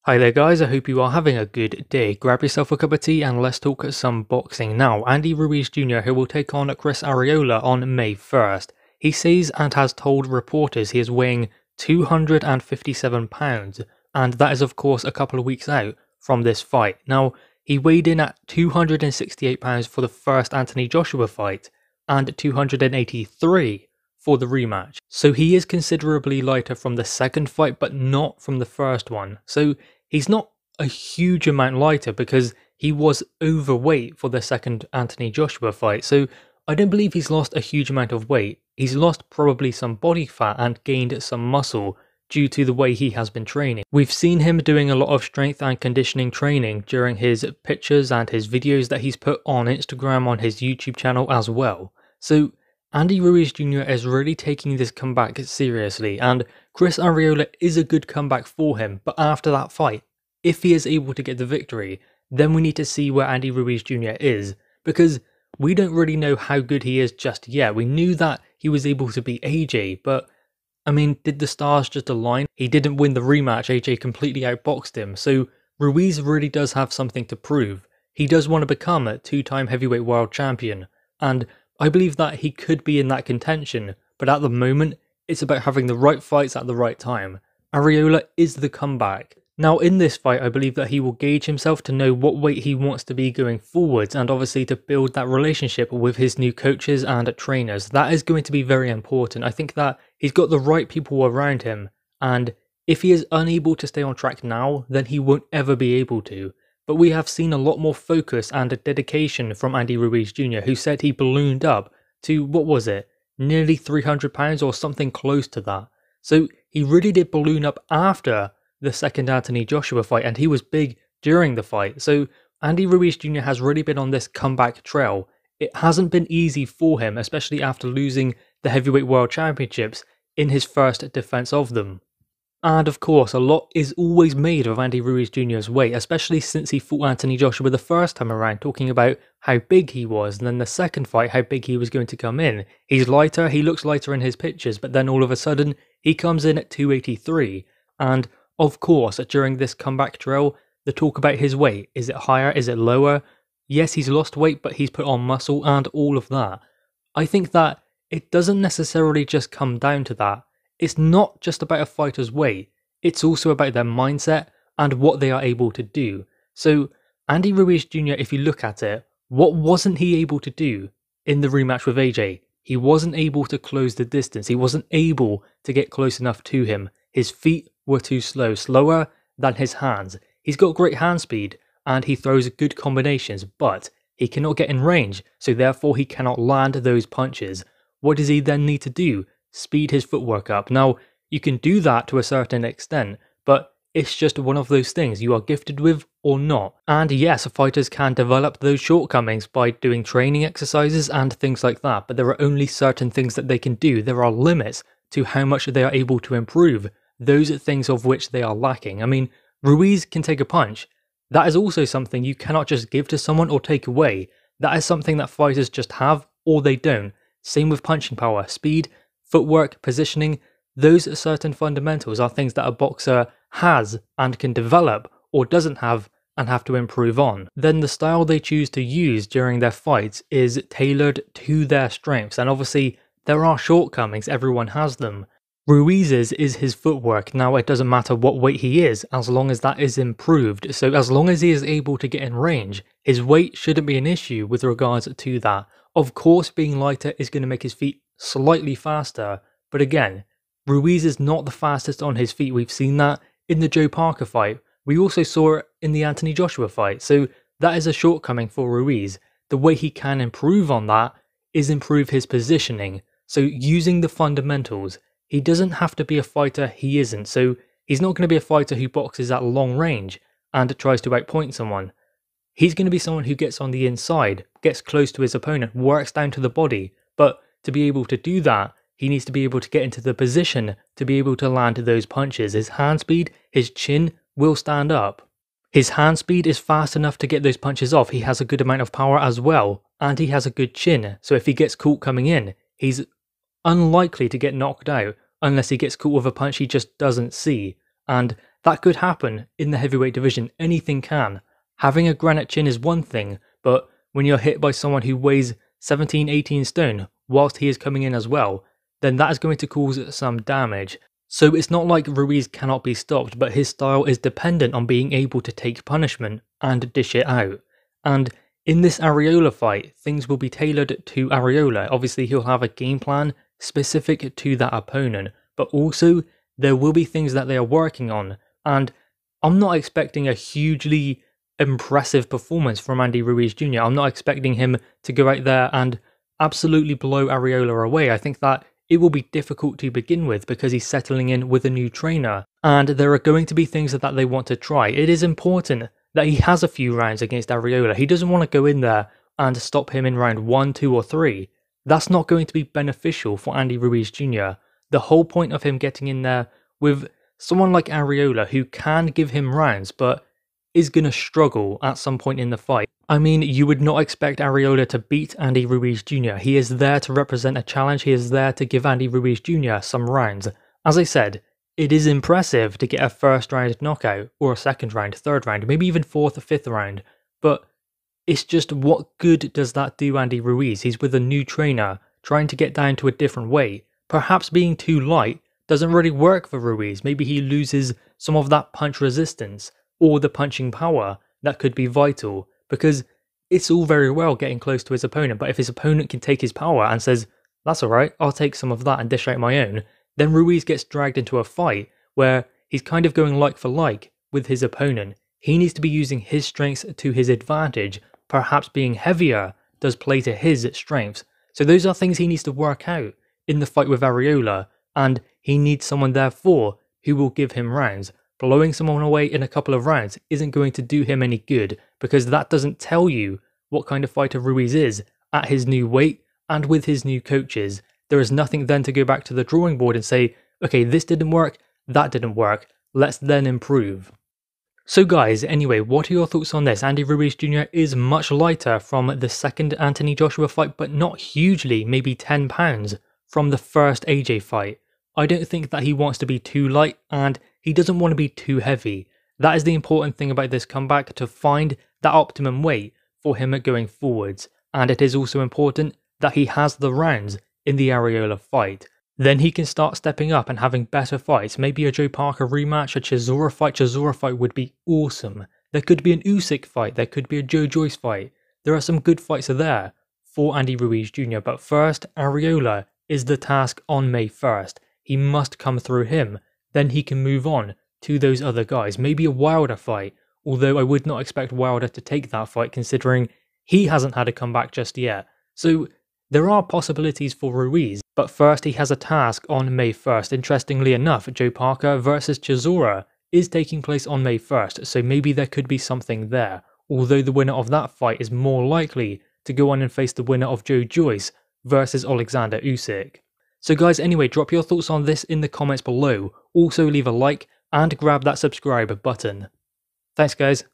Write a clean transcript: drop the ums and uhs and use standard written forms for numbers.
Hi there guys, I hope you are having a good day. Grab yourself a cup of tea and let's talk some boxing now. Andy Ruiz Jr. who will take on Chris Arreola on May 1st. He says and has told reporters he is weighing 257 pounds, and that is of course a couple of weeks out from this fight. Now, he weighed in at 268 pounds for the first Anthony Joshua fight and 283 for the rematch. So he is considerably lighter from the second fight, but not from the first one. So he's not a huge amount lighter because he was overweight for the second Anthony Joshua fight. So I don't believe he's lost a huge amount of weight. He's lost probably some body fat and gained some muscle due to the way he has been training. We've seen him doing a lot of strength and conditioning training during his pictures and his videos that he's put on Instagram, on his YouTube channel as well. So Andy Ruiz Jr. is really taking this comeback seriously, and Chris Arreola is a good comeback for him, but after that fight, if he is able to get the victory, then we need to see where Andy Ruiz Jr. is, because we don't really know how good he is just yet. We knew that he was able to beat AJ, but I mean, did the stars just align? He didn't win the rematch, AJ completely outboxed him, so Ruiz really does have something to prove. He does want to become a two-time heavyweight world champion, and I believe that he could be in that contention, but at the moment, it's about having the right fights at the right time. Arreola is the comeback. Now in this fight, I believe that he will gauge himself to know what weight he wants to be going forwards, and obviously to build that relationship with his new coaches and trainers. That is going to be very important. I think that he's got the right people around him, and if he is unable to stay on track now, then he won't ever be able to. But we have seen a lot more focus and dedication from Andy Ruiz Jr., who said he ballooned up to, what was it, nearly 300 pounds or something close to that. So he really did balloon up after the second Anthony Joshua fight, and he was big during the fight. So Andy Ruiz Jr. has really been on this comeback trail. It hasn't been easy for him, especially after losing the Heavyweight World Championships in his first defense of them. And of course, a lot is always made of Andy Ruiz Jr.'s weight, especially since he fought Anthony Joshua the first time around, talking about how big he was, and then the second fight, how big he was going to come in. He's lighter, he looks lighter in his pictures, but then all of a sudden, he comes in at 283. And of course, during this comeback trail, the talk about his weight, is it higher, is it lower? Yes, he's lost weight, but he's put on muscle and all of that. I think that it doesn't necessarily just come down to that. It's not just about a fighter's weight, it's also about their mindset and what they are able to do. So Andy Ruiz Jr., if you look at it, what wasn't he able to do in the rematch with AJ? He wasn't able to close the distance, he wasn't able to get close enough to him. His feet were too slow, slower than his hands. He's got great hand speed and he throws good combinations, but he cannot get in range, so therefore he cannot land those punches. What does he then need to do? Speed his footwork up. Now, you can do that to a certain extent, but it's just one of those things you are gifted with or not. And yes, fighters can develop those shortcomings by doing training exercises and things like that, but there are only certain things that they can do. There are limits to how much they are able to improve those things of which they are lacking. I mean, Ruiz can take a punch. That is also something you cannot just give to someone or take away. That is something that fighters just have or they don't. Same with punching power, speed, footwork, positioning. Those certain fundamentals are things that a boxer has and can develop or doesn't have and have to improve on. Then the style they choose to use during their fights is tailored to their strengths, and obviously there are shortcomings, everyone has them. Ruiz's is his footwork. Now it doesn't matter what weight he is, as long as that is improved. So as long as he is able to get in range, his weight shouldn't be an issue with regards to that. Of course, being lighter is going to make his feet slightly faster, but again, Ruiz is not the fastest on his feet. We've seen that in the Joe Parker fight. We also saw it in the Anthony Joshua fight, so that is a shortcoming for Ruiz. The way he can improve on that is improve his positioning, so using the fundamentals. He doesn't have to be a fighter he isn't, so he's not going to be a fighter who boxes at long range and tries to outpoint someone. He's going to be someone who gets on the inside, gets close to his opponent, works down to the body, but to be able to do that, he needs to be able to get into the position to be able to land those punches. His hand speed, his chin will stand up. His hand speed is fast enough to get those punches off. He has a good amount of power as well, and he has a good chin, so if he gets caught coming in, he's unlikely to get knocked out unless he gets caught with a punch he just doesn't see. And that could happen in the heavyweight division. Anything can. Having a granite chin is one thing, but when you're hit by someone who weighs 17, 18 stone whilst he is coming in as well, then that is going to cause some damage. So it's not like Ruiz cannot be stopped, but his style is dependent on being able to take punishment and dish it out. And in this Arreola fight, things will be tailored to Arreola. Obviously, he'll have a game plan specific to that opponent, but also there will be things that they are working on. And I'm not expecting a hugely impressive performance from Andy Ruiz Jr. I'm not expecting him to go out there and absolutely blow Arreola away. I think that it will be difficult to begin with because he's settling in with a new trainer, and there are going to be things that they want to try. It is important that he has a few rounds against Arreola. He doesn't want to go in there and stop him in round 1, 2 or 3. That's not going to be beneficial for Andy Ruiz Jr. The whole point of him getting in there with someone like Arreola, who can give him rounds but is going to struggle at some point in the fight. I mean, you would not expect Arreola to beat Andy Ruiz Jr. He is there to represent a challenge. He is there to give Andy Ruiz Jr. some rounds. As I said, it is impressive to get a first round knockout, or a second round, third round, maybe even fourth or fifth round, but it's just, what good does that do Andy Ruiz? He's with a new trainer, trying to get down to a different weight. Perhaps being too light doesn't really work for Ruiz. Maybe he loses some of that punch resistance or the punching power that could be vital, because it's all very well getting close to his opponent, but if his opponent can take his power and says, that's alright, I'll take some of that and dish out my own, then Ruiz gets dragged into a fight where he's kind of going like for like with his opponent. He needs to be using his strengths to his advantage. Perhaps being heavier does play to his strengths. So those are things he needs to work out in the fight with Arreola, and he needs someone therefore who will give him rounds. Blowing someone away in a couple of rounds isn't going to do him any good, because that doesn't tell you what kind of fighter Ruiz is at his new weight and with his new coaches. There is nothing then to go back to the drawing board and say, okay, this didn't work, that didn't work, let's then improve. So guys, anyway, what are your thoughts on this? Andy Ruiz Jr. is much lighter from the second Anthony Joshua fight, but not hugely, maybe 10 pounds from the first AJ fight. I don't think that he wants to be too light, and he doesn't want to be too heavy. That is the important thing about this comeback, to find that optimum weight for him going forwards. And it is also important that he has the rounds in the Arreola fight. Then he can start stepping up and having better fights. Maybe a Joe Parker rematch, a Chisora fight. Chisora fight would be awesome. There could be an Usyk fight. There could be a Joe Joyce fight. There are some good fights there for Andy Ruiz Jr. But first, Arreola is the task on May 1st. He must come through him. Then he can move on to those other guys. Maybe a Wilder fight, although I would not expect Wilder to take that fight considering he hasn't had a comeback just yet. So there are possibilities for Ruiz, but first he has a task on May 1st. Interestingly enough, Joe Parker versus Chisora is taking place on May 1st, so maybe there could be something there, although the winner of that fight is more likely to go on and face the winner of Joe Joyce versus Alexander Usyk. So guys, anyway, drop your thoughts on this in the comments below. Also leave a like and grab that subscribe button. Thanks guys.